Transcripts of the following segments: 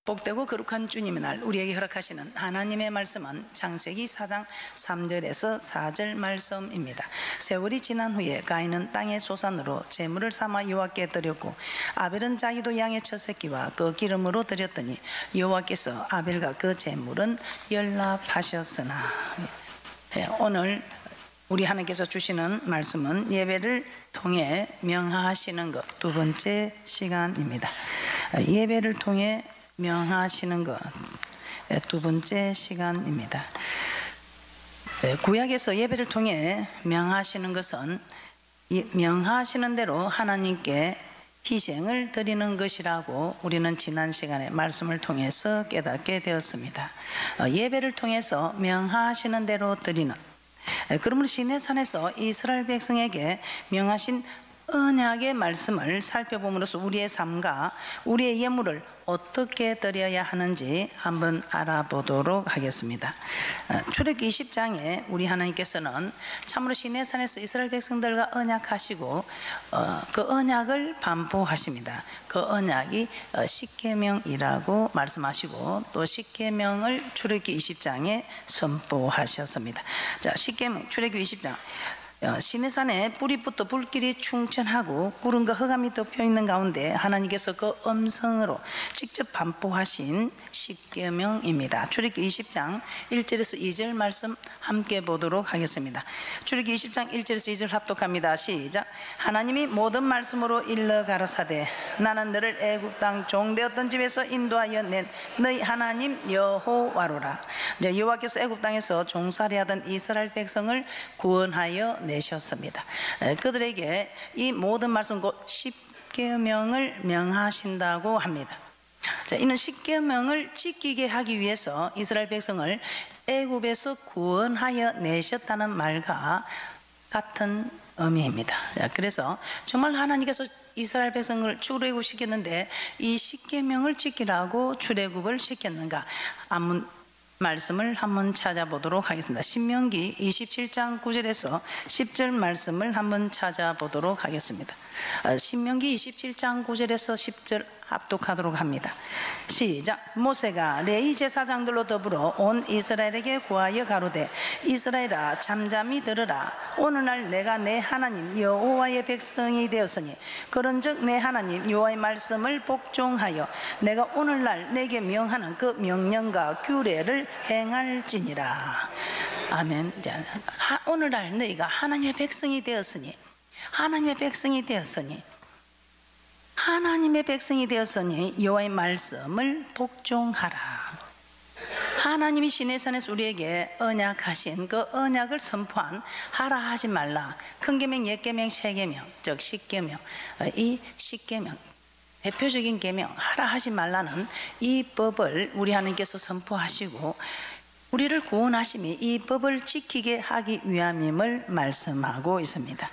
복되고 거룩한 주님의 날 우리에게 허락하시는 하나님의 말씀은 창세기 4장 3절에서 4절 말씀입니다. 세월이 지난 후에 가인은 땅의 소산으로 제물을 삼아 여호와께 드렸고 아벨은 자기도 양의 첫 새끼와 그 기름으로 드렸더니 여호와께서 아벨과 그 제물은 연락하셨으나. 오늘 우리 하나님께서 주시는 말씀은 예배를 통해 명하시는 것, 두 번째 시간입니다. 예배를 통해 명하시는 것, 두 번째 시간입니다. 구약에서 예배를 통해 명하시는 것은 명하시는 대로 하나님께 희생을 드리는 것이라고 우리는 지난 시간에 말씀을 통해서 깨닫게 되었습니다. 예배를 통해서 명하시는 대로 드리는, 그러므로 시내산에서 이스라엘 백성에게 명하신 언약의 말씀을 살펴봄으로써 우리의 삶과 우리의 예물을 어떻게 드려야 하는지 한번 알아보도록 하겠습니다. 출애굽기 20장에 우리 하나님께서는 참으로 시내산에서 이스라엘 백성들과 언약하시고 그 언약을 반복하십니다. 그 언약이 십계명이라고 말씀하시고 또 십계명을 출애굽기 20장에 선포하셨습니다. 자, 십계명 출애굽기 20장. 시내산에 뿌리부터 불길이 충천하고 구름과 흑암이 덮여 있는 가운데 하나님께서 그 음성으로 직접 반복하신 십계명입니다. 출애굽기 20장 1절에서 2절 말씀 함께 보도록 하겠습니다. 출애굽기 20장 1절에서 2절 합독합니다. 시작. 하나님이 모든 말씀으로 일러 가라사대 나는 너를 애굽 땅 종되었던 집에서 인도하여 낸 너희 하나님 여호와로라. 여호와께서 애굽 땅에서 종살이하던 이스라엘 백성을 구원하여 내셨습니다. 그들에게 이 모든 말씀 곧 십계명을 명하신다고 합니다. 자, 이는 십계명을 지키게 하기 위해서 이스라엘 백성을 애굽에서 구원하여 내셨다는 말과 같은 의미입니다. 자, 그래서 정말 하나님께서 이스라엘 백성을 출애굽시켰는데 이 십계명을 지키라고 출애굽을 시켰는가? 말씀을 한번 찾아보도록 하겠습니다. 신명기 27장 9절에서 10절 말씀을 한번 찾아보도록 하겠습니다. 신명기 27장 9절에서 10절 합독하도록 합니다. 시작. 모세가 레위 제사장들로 더불어 온 이스라엘에게 구하여 가로되 이스라엘아 잠잠히 들으라. 오늘날 내가 내 하나님 여호와의 백성이 되었으니 그런즉 내 하나님 여호와의 말씀을 복종하여 내가 오늘날 내게 명하는 그 명령과 규례를 행할지니라. 아멘. 오늘날 너희가 하나님의 백성이 되었으니 여호와의 말씀을 복종하라. 하나님이 시내산에서 우리에게 언약하신 그 언약을 선포한 하라 하지 말라 큰 계명, 옛계명, 새계명, 즉 십계명, 이 십계명 대표적인 계명 하라 하지 말라는 이 법을 우리 하나님께서 선포하시고 우리를 구원하심이 이 법을 지키게 하기 위함임을 말씀하고 있습니다.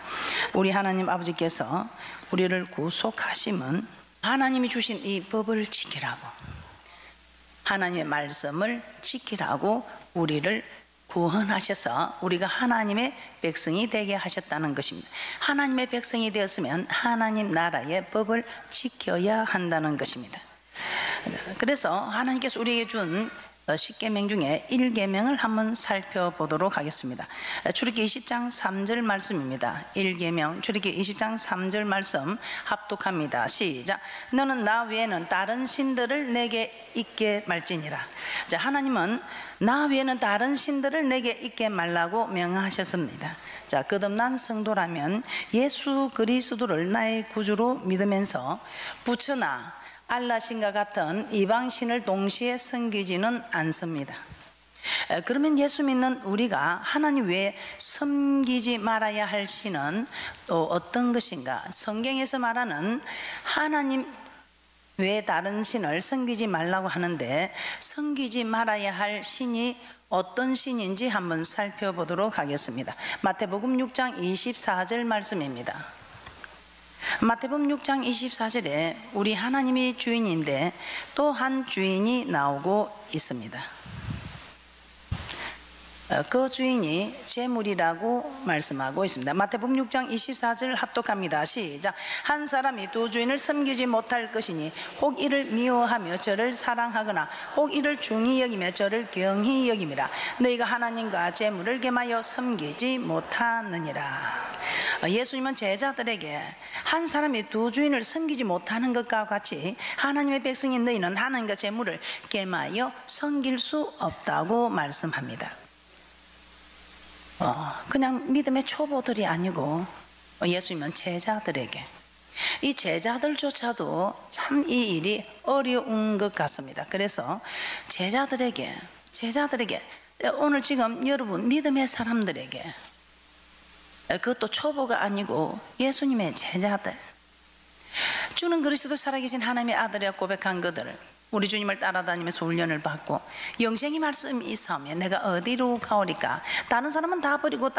우리 하나님 아버지께서 우리를 구속하심은 하나님이 주신 이 법을 지키라고, 하나님의 말씀을 지키라고 우리를 구원하셔서 우리가 하나님의 백성이 되게 하셨다는 것입니다. 하나님의 백성이 되었으면 하나님 나라의 법을 지켜야 한다는 것입니다. 그래서 하나님께서 우리에게 준 십계명 중에 1계명을 한번 살펴보도록 하겠습니다. 출애굽기 20장 3절 말씀입니다. 1계명 출애굽기 20장 3절 말씀 합독합니다. 시작. 너는 나 외에는 다른 신들을 내게 있게 말지니라. 자, 하나님은 나 외에는 다른 신들을 내게 있게 말라고 명하셨습니다. 자, 거듭난 성도라면 예수 그리스도를 나의 구주로 믿으면서 부처나 알라신과 같은 이방신을 동시에 섬기지는 않습니다. 그러면 예수 믿는 우리가 하나님 외에 섬기지 말아야 할 신은 또 어떤 것인가? 성경에서 말하는 하나님 외에 다른 신을 섬기지 말라고 하는데 섬기지 말아야 할 신이 어떤 신인지 한번 살펴보도록 하겠습니다. 마태복음 6장 24절 말씀입니다. 마태복음 6장 24절에 우리 하나님이 주인인데 또 한 주인이 나오고 있습니다. 그 주인이 재물이라고 말씀하고 있습니다. 마태복음 6장 24절 합독합니다. 시작. 한 사람이 두 주인을 섬기지 못할 것이니 혹 이를 미워하며 저를 사랑하거나 혹 이를 중히 여기며 저를 경히 여김이라. 너희가 하나님과 재물을 겸하여 섬기지 못하느니라. 예수님은 제자들에게 한 사람이 두 주인을 섬기지 못하는 것과 같이 하나님의 백성인 너희는 하나님과 재물을 겸하여 섬길 수 없다고 말씀합니다. 그냥 믿음의 초보들이 아니고 예수님은 제자들에게, 이 제자들조차도 참 이 일이 어려운 것 같습니다. 그래서 제자들에게 오늘 지금 여러분 믿음의 사람들에게, 그것도 초보가 아니고 예수님의 제자들, 주는 그리스도 살아계신 하나님의 아들이라 고백한 그들, 우리 주님을 따라다니면서 훈련을 받고 영생의 말씀이 있으면 내가 어디로 가오리까? 다른 사람은 다 버리고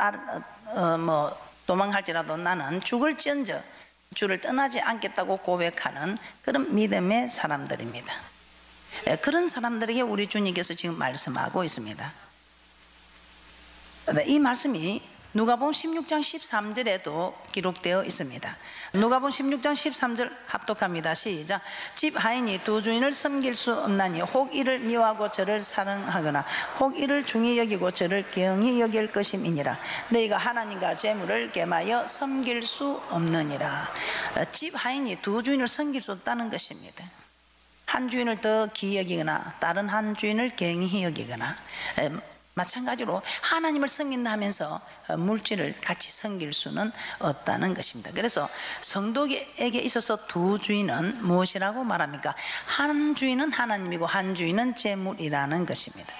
도망할지라도 나는 죽을지언정 주를 떠나지 않겠다고 고백하는 그런 믿음의 사람들입니다. 그런 사람들에게 우리 주님께서 지금 말씀하고 있습니다. 이 말씀이 누가복음 16장 13절에도 기록되어 있습니다. 누가복음 16장 13절 합독합니다. 시작. 집 하인이 두 주인을 섬길 수 없나니 혹 이를 미워하고 저를 사랑하거나 혹 이를 중히 여기고 저를 경히 여길 것임이니라. 너희가 하나님과 재물을 겸하여 섬길 수 없느니라. 집 하인이 두 주인을 섬길 수 없다는 것입니다. 한 주인을 더 귀히 여기거나 다른 한 주인을 경히 여기거나, 마찬가지로 하나님을 섬긴다 하면서 물질을 같이 섬길 수는 없다는 것입니다. 그래서 성도에게 있어서 두 주인은 무엇이라고 말합니까? 한 주인은 하나님이고 한 주인은 재물이라는 것입니다.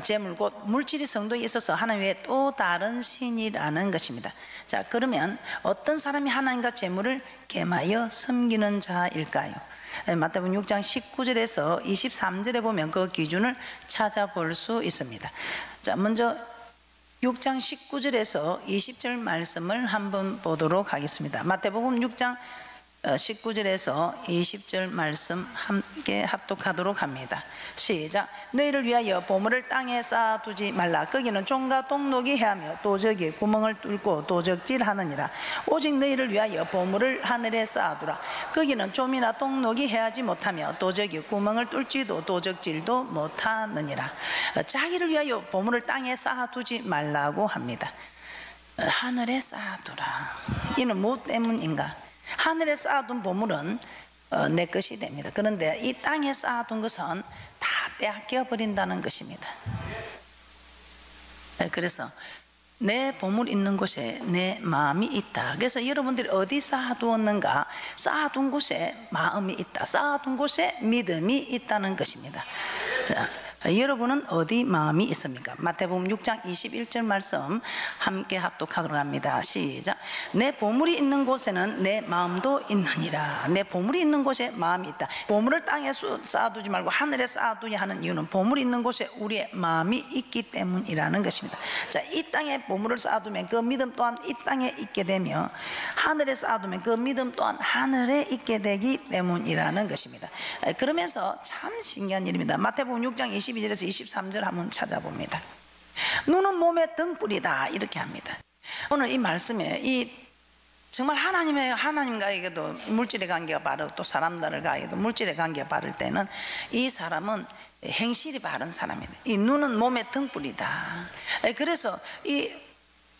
재물 곧 물질이 성도에 있어서 하나님 외에 또 다른 신이라는 것입니다. 자, 그러면 어떤 사람이 하나님과 재물을 겸하여 섬기는 자일까요? 마태복음 6장 19절에서 23절에 보면 그 기준을 찾아볼 수 있습니다. 자, 먼저 6장 19절에서 20절 말씀을 한번 보도록 하겠습니다. 마태복음 6장 19절에서 20절 말씀 함께 합독하도록 합니다. 시작. 너희를 위하여 보물을 땅에 쌓아두지 말라. 거기는 종과 동록이 해하며 도적이 구멍을 뚫고 도적질하느니라. 오직 너희를 위하여 보물을 하늘에 쌓아두라. 거기는 좀이나 동록이 해하지 못하며 도적이 구멍을 뚫지도 도적질도 못하느니라. 자기를 위하여 보물을 땅에 쌓아두지 말라고 합니다. 하늘에 쌓아두라. 이는 무엇 때문인가? 하늘에 쌓아둔 보물은 내 것이 됩니다. 그런데 이 땅에 쌓아둔 것은 다 빼앗겨 버린다는 것입니다. 그래서 내 보물 있는 곳에 내 마음이 있다. 그래서 여러분들이 어디 쌓아두었는가? 쌓아둔 곳에 마음이 있다. 쌓아둔 곳에 믿음이 있다는 것입니다. 여러분은 어디 마음이 있습니까? 마태복음 6장 21절 말씀 함께 합독하도록 합니다. 시작. 내 보물이 있는 곳에는 내 마음도 있느니라. 내 보물이 있는 곳에 마음이 있다. 보물을 땅에 쌓아두지 말고 하늘에 쌓아두냐 하는 이유는 보물이 있는 곳에 우리의 마음이 있기 때문이라는 것입니다. 자, 이 땅에 보물을 쌓아두면 그 믿음 또한 이 땅에 있게 되며 하늘에 쌓아두면 그 믿음 또한 하늘에 있게 되기 때문이라는 것입니다. 그러면서 참 신기한 일입니다. 마태복음 6장 22절에서 23절 한번 찾아봅니다. 눈은 몸의 등불이다 이렇게 합니다. 오늘 이 말씀에 정말 하나님과에게도 물질의 관계가 바르고 또 사람들과에게도 물질의 관계가 바를 때는 이 사람은 행실이 바른 사람이다. 이 눈은 몸의 등불이다. 그래서 이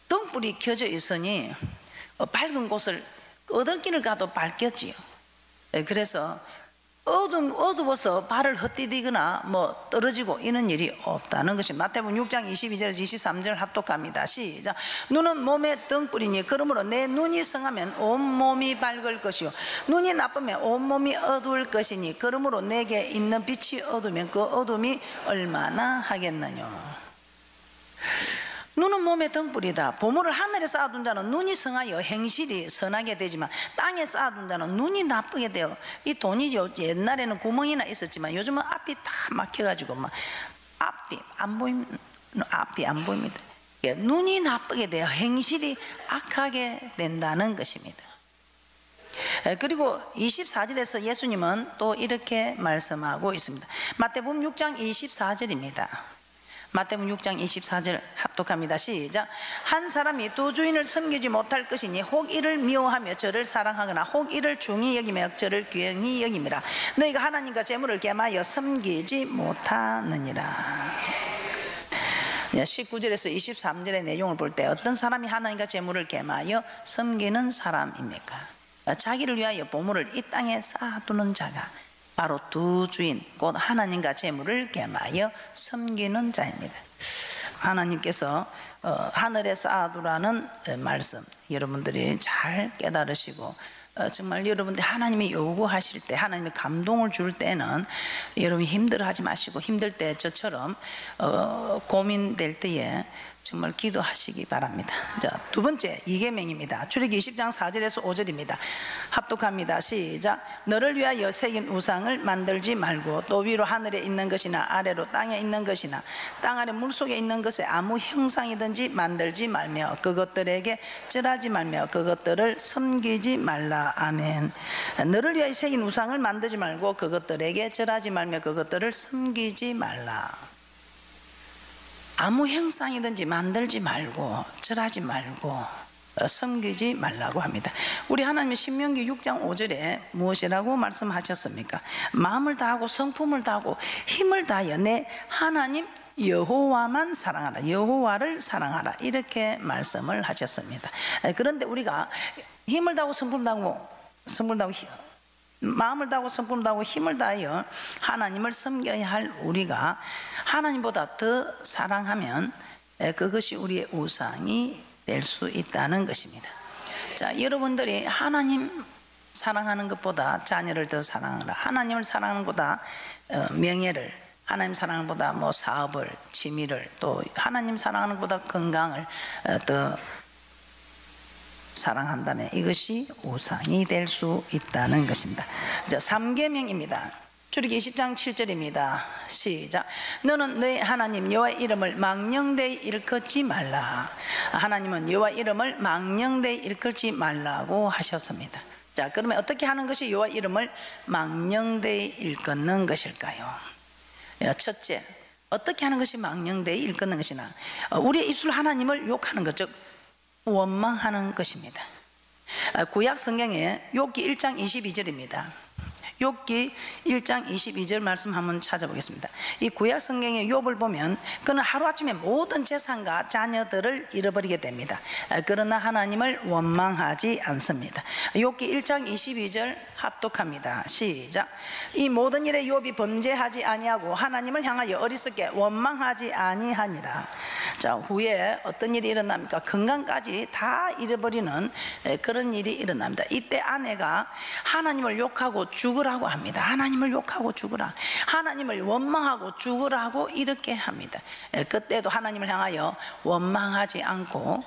등불이 켜져 있으니 밝은 곳을 어떤 길을 가도 밝겠지요. 그래서 어두워서 발을 헛디디거나 떨어지고 이런 일이 없다는 것이 마태복음 6장 22절에서 23절 합독합니다. 시작. 눈은 몸의 등불이니 그러므로 내 눈이 성하면 온몸이 밝을 것이요 눈이 나쁘면 온몸이 어두울 것이니 그러므로 내게 있는 빛이 어두우면 그 어둠이 얼마나 하겠느냐. 눈은 몸의 등불이다. 보물을 하늘에 쌓아둔 자는 눈이 성하여 행실이 선하게 되지만 땅에 쌓아둔 자는 눈이 나쁘게 돼요. 이 돈이 옛날에는 구멍이나 있었지만 요즘은 앞이 다 막혀가지고 앞이 안 보입니다. 눈이 나쁘게 돼요. 행실이 악하게 된다는 것입니다. 그리고 24절에서 예수님은 또 이렇게 말씀하고 있습니다. 마태복음 6장 24절입니다. 마태복음 6장 24절 합독합니다. 시작. 한 사람이 두 주인을 섬기지 못할 것이니 혹 이를 미워하며 저를 사랑하거나 혹 이를 중히 여기며 저를 귀히 여김이라. 너희가 하나님과 재물을 겸하여 섬기지 못하느니라. 19절에서 23절의 내용을 볼 때 어떤 사람이 하나님과 재물을 겸하여 섬기는 사람입니까? 자기를 위하여 보물을 이 땅에 쌓아두는 자가 바로 두 주인 곧 하나님과 재물을 겸하여 섬기는 자입니다. 하나님께서 하늘에 쌓아두라는 말씀 여러분들이 잘 깨달으시고 정말 여러분들 하나님이 요구하실 때 하나님이 감동을 줄 때는 여러분이 힘들어하지 마시고 힘들 때 저처럼 고민될 때에 정말 기도하시기 바랍니다. 자, 두 번째 이계명입니다. 출애굽기 20장 4절에서 5절입니다. 합독합니다. 시작. 너를 위하여 새긴 우상을 만들지 말고 또 위로 하늘에 있는 것이나 아래로 땅에 있는 것이나 땅 아래 물속에 있는 것에 아무 형상이든지 만들지 말며 그것들에게 절하지 말며 그것들을 섬기지 말라. 아멘. 너를 위하여 새긴 우상을 만들지 말고 그것들에게 절하지 말며 그것들을 섬기지 말라. 아무 형상이든지 만들지 말고 절하지 말고 섬기지 말라고 합니다. 우리 하나님의 신명기 6장 5절에 무엇이라고 말씀하셨습니까? 마음을 다하고 성품을 다하고 힘을 다하여 내 하나님 여호와만 사랑하라. 여호와를 사랑하라. 이렇게 말씀을 하셨습니다. 그런데 우리가 힘을 다하고 성품을 다하고 마음을 다하고 성품을 다하고 힘을 다하여 하나님을 섬겨야 할 우리가 하나님보다 더 사랑하면 그것이 우리의 우상이 될 수 있다는 것입니다. 자, 여러분들이 하나님 사랑하는 것보다 자녀를 더 사랑하라. 하나님을 사랑하는 것보다 명예를, 하나님 사랑하는 것보다 뭐 사업을, 취미를, 또 하나님 사랑하는 것보다 건강을 더 사랑한다면 이것이 우상이 될 수 있다는 것입니다. 자, 3계명입니다. 출애굽기 20장 7절입니다. 시작. 너는 너의 하나님 여호와의 이름을 망령되이 일컫지 말라. 하나님은 여호와 이름을 망령되이 일컬지 말라고 하셨습니다. 자, 그러면 어떻게 하는 것이 여호와 이름을 망령되이 일컫는 것일까요? 첫째, 어떻게 하는 것이 망령되이 일컫는 것이나 우리의 입술로 하나님을 욕하는 것, 즉 원망하는 것입니다. 구약 성경에 욥기 1장 22절입니다. 욥기 1장 22절 말씀 한번 찾아보겠습니다. 이 구약 성경의 욥을 보면 그는 하루아침에 모든 재산과 자녀들을 잃어버리게 됩니다. 그러나 하나님을 원망하지 않습니다. 욥기 1장 22절 합독합니다. 시작. 이 모든 일에 욥이 범죄하지 아니하고 하나님을 향하여 어리석게 원망하지 아니하니라. 자, 후에 어떤 일이 일어납니까? 건강까지 다 잃어버리는 그런 일이 일어납니다. 이때 아내가 하나님을 욕하고 죽으라고 합니다. 하나님을 욕하고 죽으라, 하나님을 원망하고 죽으라고 이렇게 합니다. 그때도 하나님을 향하여 원망하지 않고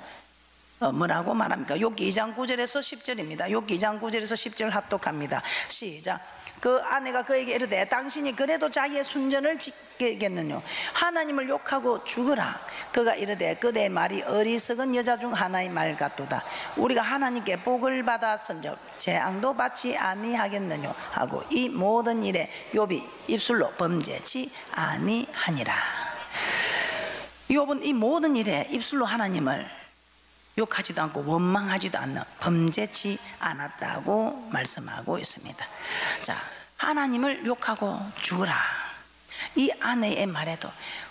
뭐라고 말합니까? 욥기 2장 9절에서 10절입니다. 욥기 2장 9절에서 10절 합독합니다. 시작. 그 아내가 그에게 이르되 당신이 그래도 자기의 순전을 지키겠느냐? 하나님을 욕하고 죽으라. 그가 이르되 그대의 말이 어리석은 여자 중 하나의 말 같도다. 우리가 하나님께 복을 받았은즉 재앙도 받지 아니하겠느냐 하고 이 모든 일에 욥이 입술로 범죄치 아니하니라. 욥은 이 모든 일에 입술로 하나님을 욕하지도 않고 원망하지도 않는, 범죄치 않았다고 말씀하고 있습니다. 자, 하나님을 욕하고 죽으라. 이 아내의 말에도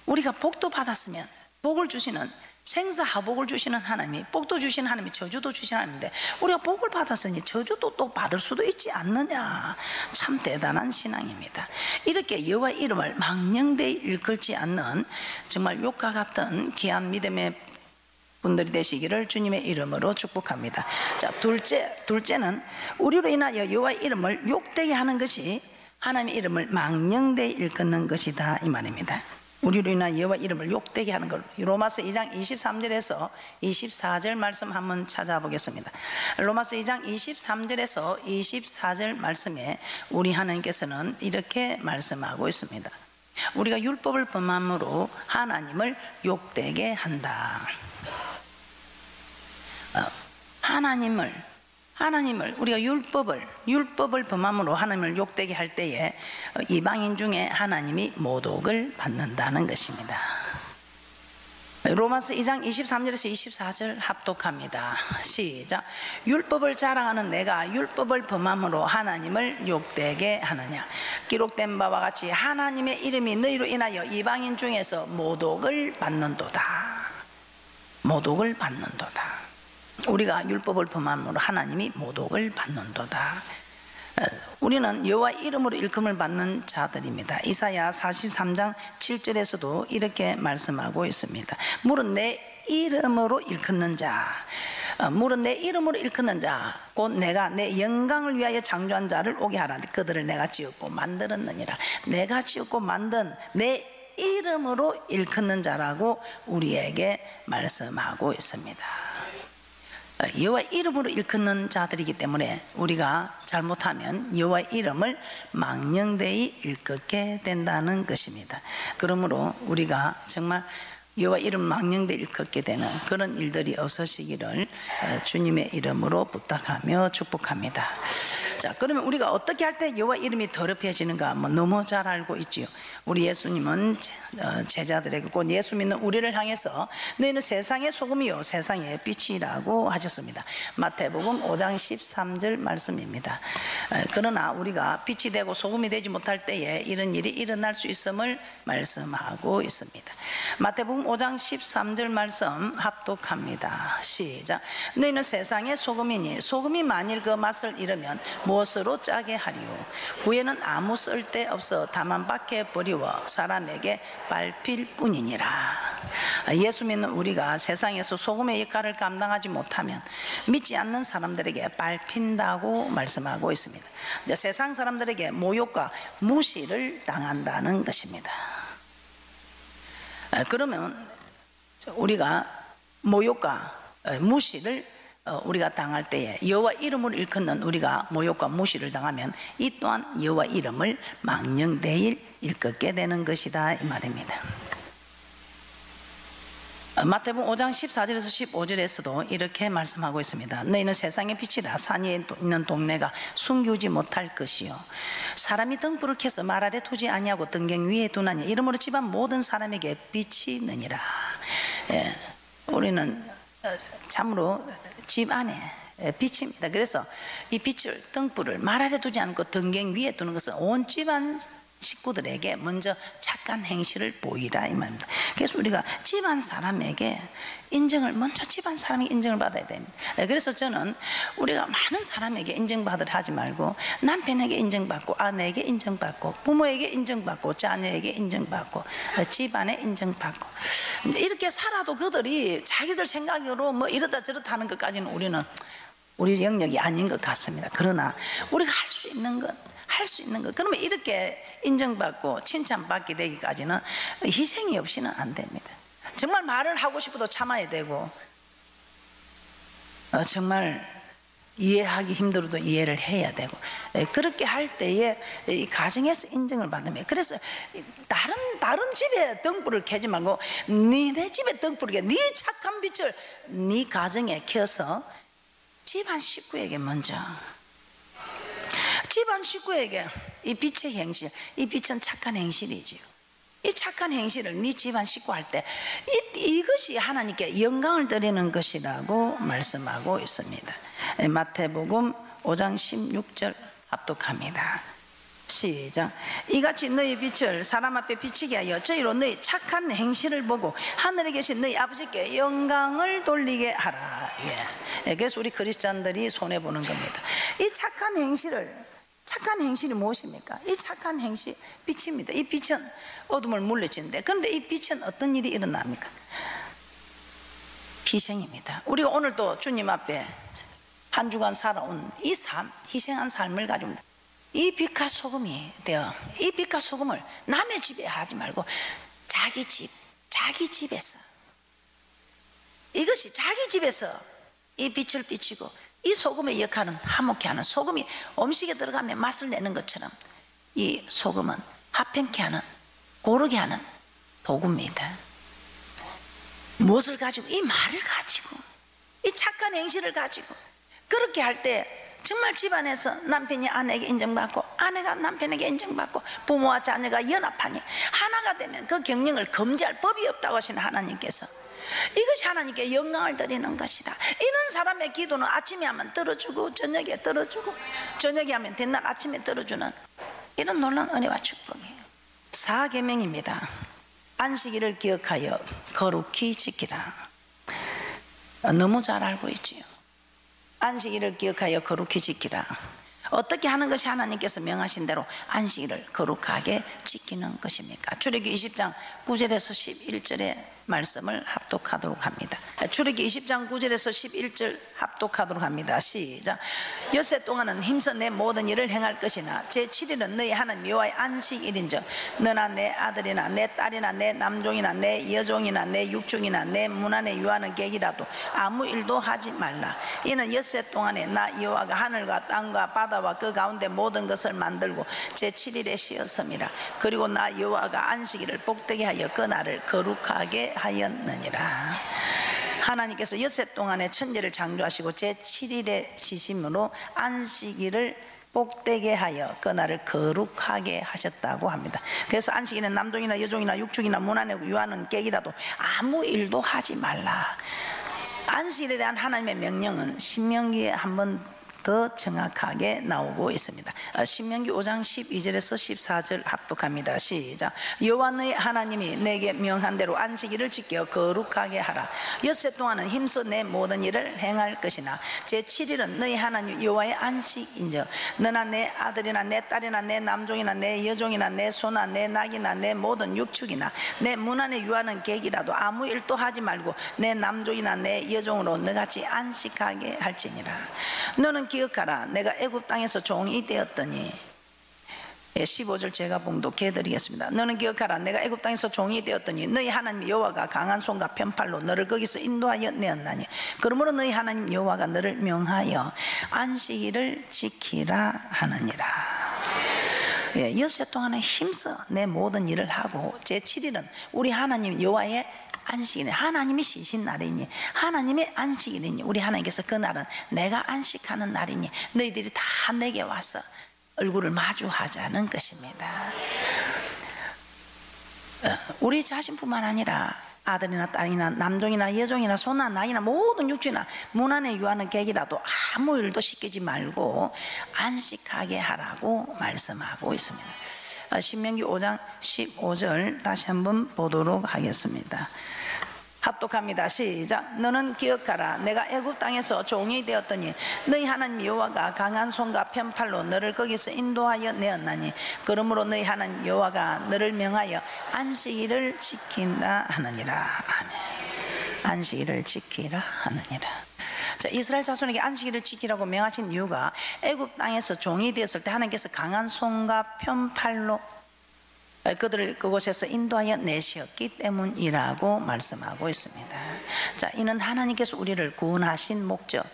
우리가 복도 받았으면 복을 주시는, 생사하복을 주시는 하나님이, 복도 주시는 하나님이 저주도 주시는 하나님인데 우리가 복을 받았으니 저주도 또 받을 수도 있지 않느냐. 참 대단한 신앙입니다. 이렇게 여호와 이름을 망령되이 일컬지 않는 정말 욕과 같은 귀한 믿음의 분들이 되시기를 주님의 이름으로 축복합니다. 자, 둘째는 우리로 인하여 여호와 이름을 욕되게 하는 것이 하나님의 이름을 망령되이 일컫는 것이다, 이 말입니다. 우리로 인하여 여호와 이름을 욕되게 하는 것. 로마서 2장 23절에서 24절 말씀 한번 찾아보겠습니다. 로마서 2장 23절에서 24절 말씀에 우리 하나님께서는 이렇게 말씀하고 있습니다. 우리가 율법을 범함으로 하나님을 욕되게 한다. 하나님을 우리가 율법을 범함으로 하나님을 욕되게 할 때에 이방인 중에 하나님이 모독을 받는다는 것입니다. 로마서 2장 23절에서 24절 합독합니다. 시작. 율법을 자랑하는 내가 율법을 범함으로 하나님을 욕되게 하느냐. 기록된 바와 같이 하나님의 이름이 너희로 인하여 이방인 중에서 모독을 받는도다. 모독을 받는도다. 우리가 율법을 범함으로 하나님이 모독을 받는도다. 우리는 여호와 이름으로 일컬음을 받는 자들입니다. 이사야 43장 7절에서도 이렇게 말씀하고 있습니다. 물은 내 이름으로 일컫는 자, 물은 내 이름으로 일컫는 자, 곧 내가 내 영광을 위하여 창조한 자를 오게 하라. 그들을 내가 지었고 만들었느니라. 내가 지었고 만든 내 이름으로 일컫는 자라고 우리에게 말씀하고 있습니다. 여호와 이름으로 일컫는 자들이기 때문에 우리가 잘못하면 여호와 이름을 망령되이 일컫게 된다는 것입니다. 그러므로 우리가 정말 여호와 이름 망령되이 일컫게 되는 그런 일들이 없으시기를 주님의 이름으로 부탁하며 축복합니다. 자, 그러면 우리가 어떻게 할 때 여호와 이름이 더럽혀지는가 너무 잘 알고 있지요. 우리 예수님은 제자들에게 곧 예수 믿는 우리를 향해서 너희는 세상의 소금이요 세상의 빛이라고 하셨습니다. 마태복음 5장 13절 말씀입니다. 그러나 우리가 빛이 되고 소금이 되지 못할 때에 이런 일이 일어날 수 있음을 말씀하고 있습니다. 마태복음 5장 13절 말씀 합독합니다. 시작. 너희는 세상의 소금이니 소금이 만일 그 맛을 잃으면 무엇으로 짜게 하리요. 후에는 아무 쓸데 없어 다만 밖에 버리워 사람에게 밟힐 뿐이니라. 예수 믿는 우리가 세상에서 소금의 역할을 감당하지 못하면 믿지 않는 사람들에게 밟힌다고 말씀하고 있습니다. 이제 세상 사람들에게 모욕과 무시를 당한다는 것입니다. 그러면 우리가 모욕과 무시를 우리가 당할 때에 여호와 이름으로 일컫는 우리가 모욕과 무시를 당하면 이 또한 여호와 이름을 망령되이 일컫게 되는 것이다 이 말입니다. 마태복음 5장 14절에서 15절에서도 이렇게 말씀하고 있습니다. 너희는 세상의 빛이라 산 위에 있는 동네가 숨기지 못할 것이요 사람이 등불을 켜서 말 아래 두지 아니하고 등경 위에 두나니 이러므로 집안 모든 사람에게 빛이 있느니라. 우리는 참으로 집 안에 빛입니다. 그래서 이 빛을 등불을 말 아래 두지 않고 등경 위에 두는 것은 온 집안 식구들에게 먼저 착한 행실을 보이라 이 말입니다. 그래서 우리가 집안 사람에게 인정을 먼저 집안 사람이 인정을 받아야 됩니다. 그래서 저는 우리가 많은 사람에게 인정받으려 하지 말고 남편에게 인정받고 아내에게 인정받고 부모에게 인정받고 자녀에게 인정받고 집안에 인정받고 이렇게 살아도 그들이 자기들 생각으로 뭐 이렇다 저렇다 하는 것까지는 우리 영역이 아닌 것 같습니다. 그러나 우리가 할 수 있는 것 그러면 이렇게 인정받고 칭찬받게 되기까지는 희생이 없이는 안 됩니다. 정말 말을 하고 싶어도 참아야 되고 정말 이해하기 힘들어도 이해를 해야 되고 그렇게 할 때에 이 가정에서 인정을 받으면 그래서 다른 집에 등불을 켜지 말고 네 집에 등불을 켜 네 착한 빛을 네 가정에 켜서 집안 식구에게 먼저 집안 식구에게 이 빛의 행실, 이 빛은 착한 행실이지요. 이 착한 행실을 네 집안 식구 할 때 이것이 하나님께 영광을 드리는 것이라고 말씀하고 있습니다. 마태복음 5장 16절 합독합니다. 시작. 이같이 너희 빛을 사람 앞에 비치게 하여 저희로 너희 착한 행실을 보고 하늘에 계신 너희 아버지께 영광을 돌리게 하라. 그래서 우리 크리스찬들이 손해보는 겁니다. 이 착한 행실이 무엇입니까? 이 착한 행실 빛입니다. 이 빛은 어둠을 물리치는데 그런데 이 빛은 어떤 일이 일어납니까? 희생입니다. 우리가 오늘도 주님 앞에 한 주간 살아온 이 삶, 희생한 삶을 가지고 이 빛과 소금이 되어 이 빛과 소금을 남의 집에 하지 말고 자기 집에서 이것이 자기 집에서 이 빛을 비치고 이 소금의 역할은 화목케 하는 소금이 음식에 들어가면 맛을 내는 것처럼 이 소금은 화평케 하는 고르게 하는 도구입니다. 무엇을 가지고? 이 말을 가지고 이 착한 행실을 가지고 그렇게 할 때 정말 집안에서 남편이 아내에게 인정받고 아내가 남편에게 인정받고 부모와 자녀가 연합하니 하나가 되면 그 경영을 금지할 법이 없다고 하신 하나님께서 이것이 하나님께 영광을 드리는 것이다. 이런 사람의 기도는 아침에 하면 들어주고 저녁에 들어주고 저녁에 하면 뒷날 아침에 들어주는 이런 놀라운 은혜와 축복이에요. 4계명입니다. 안식일을 기억하여 거룩히 지키라. 너무 잘 알고 있지요. 안식일을 기억하여 거룩히 지키라. 어떻게 하는 것이 하나님께서 명하신 대로 안식일을 거룩하게 지키는 것입니까? 출애굽기 20장 9절에서 11절의 말씀을 합독하도록 합니다. 출애굽기 20장 9절에서 11절 합독하도록 합니다. 시작. 엿새 동안은 힘써 내 모든 일을 행할 것이나 제7일은 너희 하나님 여호와의 안식일인즉 너나 내 아들이나 내 딸이나 내 남종이나 내 여종이나 내 육종이나 내 문 안에 유하는 객이라도 아무 일도 하지 말라. 이는 엿새 동안에 나 여호와가 하늘과 땅과 바다와 그 가운데 모든 것을 만들고 제7일에 쉬었음이라. 그리고 나 여호와가 안식일을 복되게 하여 그 날을 거룩하게 하였느니라. 하나님께서 엿새 동안에 천지를 창조하시고 제7일에 쉬심으로 안식일을 복되게 하여 그 날을 거룩하게 하셨다고 합니다. 그래서 안식일은 남종이나 여종이나 육축이나 문 안에 유하는 객이라도 아무 일도 하지 말라. 안식일에 대한 하나님의 명령은 신명기에 한번 더 정확하게 나오고 있습니다. 신명기 5장 12절에서 14절 합독합니다. 시작. 여호와 너희 하나님이 내게 명한 대로 안식일을 지켜 거룩하게 하라. 엿새 동안은 힘써 내 모든 일을 행할 것이나 제7일은 너희 하나님 여호와의 안식인즉 너나 내 아들이나 내 딸이나 내 남종이나 내 여종이나 내 소나 내 낙이나 내 모든 육축이나 내 문 안에 유하는 객이라도 아무 일도 하지 말고 내 남종이나 내 여종으로 너같이 안식하게 할지니라. 너는 기억하라. 내가 애굽 땅에서 종이 되었더니 15절 제가 봉독해 드리겠습니다. 너는 기억하라. 내가 애굽 땅에서 종이 되었더니 너희 하나님 여호와가 강한 손과 편팔로 너를 거기서 인도하여 내었나니 그러므로 너희 하나님 여호와가 너를 명하여 안식일을 지키라 하느니라. 엿새 동안에 힘써 내 모든 일을 하고 제7일은 우리 하나님 여호와의 안식일이 하나님이 쉬신 날이니 하나님의 안식일이니 우리 하나님께서 그 날은 내가 안식하는 날이니 너희들이 다 내게 와서 얼굴을 마주하자는 것입니다. 우리 자신뿐만 아니라 아들이나 딸이나 남종이나 여종이나 소나 나이나 모든 육주나 문 안에 유하는 객이라도 아무 일도 시키지 말고 안식하게 하라고 말씀하고 있습니다. 신명기 5장 15절 다시 한번 보도록 하겠습니다. 합독합니다. 시작. 너는 기억하라. 내가 애굽 땅에서 종이 되었더니 너희 하나님 여호와가 강한 손과 편팔로 너를 거기서 인도하여 내었나니 그러므로 너희 하나님 여호와가 너를 명하여 안식일을 지키라 하느니라. 아멘. 안식일을 지키라 하느니라. 자, 이스라엘 자손에게 안식일을 지키라고 명하신 이유가 애굽 땅에서 종이 되었을 때 하나님께서 강한 손과 편팔로 그들을 그곳에서 인도하여 내셨기 때문이라고 말씀하고 있습니다. 자, 이는 하나님께서 우리를 구원하신 목적,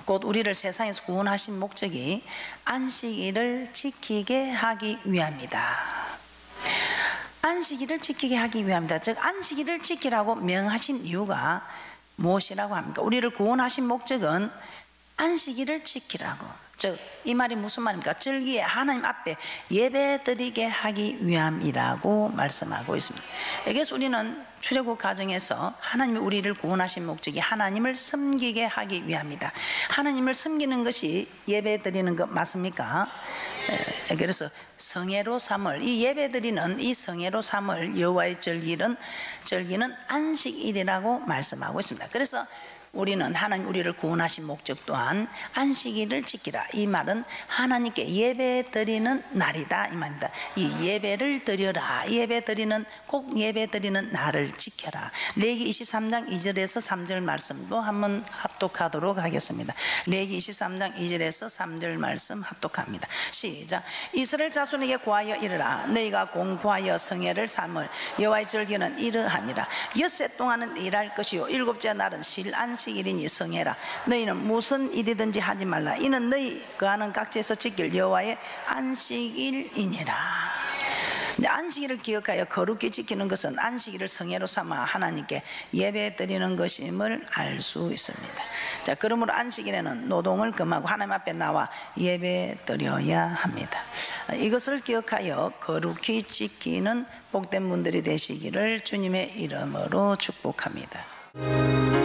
곧 우리를 세상에서 구원하신 목적이 안식일을 지키게 하기 위함이다. 안식일을 지키게 하기 위함이다. 즉 안식일을 지키라고 명하신 이유가 무엇이라고 합니까? 우리를 구원하신 목적은 안식일을 지키라고. 즉 이 말이 무슨 말입니까? 절기에 하나님 앞에 예배드리게 하기 위함이라고 말씀하고 있습니다. 그래서 우리는 출애굽 과정에서 하나님이 우리를 구원하신 목적이 하나님을 섬기게 하기 위함이다. 하나님을 섬기는 것이 예배드리는 것 맞습니까? 그래서 성회로 삼을 이 예배드리는 이 성회로 삼을 여호와의 절기는 안식일이라고 말씀하고 있습니다. 그래서 우리는 하나님 우리를 구원하신 목적 또한 안식일을 지키라. 이 말은 하나님께 예배 드리는 날이다 이 말입니다. 이 예배를 드려라. 예배 드리는 꼭 예배 드리는 날을 지켜라. 레위기 23장 2절에서 3절 말씀도 한번 합독하도록 하겠습니다. 레위기 23장 2절에서 3절 말씀 합독합니다. 시작. 이스라엘 자손에게 고하여 이르라. 너희가 공포하여 성회를 삼을 여호와의 절기는 이러하니라. 엿새 동안은 일할 것이요 일곱째 날은 쉴 안식일이니 성회라. 너희는 무슨 일이든지 하지 말라. 이는 너희 거하는 각지에서 지킬 여호와의 안식일이니라. 안식일을 기억하여 거룩히 지키는 것은 안식일을 성회로 삼아 하나님께 예배 드리는 것임을 알 수 있습니다. 자, 그러므로 안식일에는 노동을 금하고 하나님 앞에 나와 예배 드려야 합니다. 이것을 기억하여 거룩히 지키는 복된 분들이 되시기를 주님의 이름으로 축복합니다. 있습니다.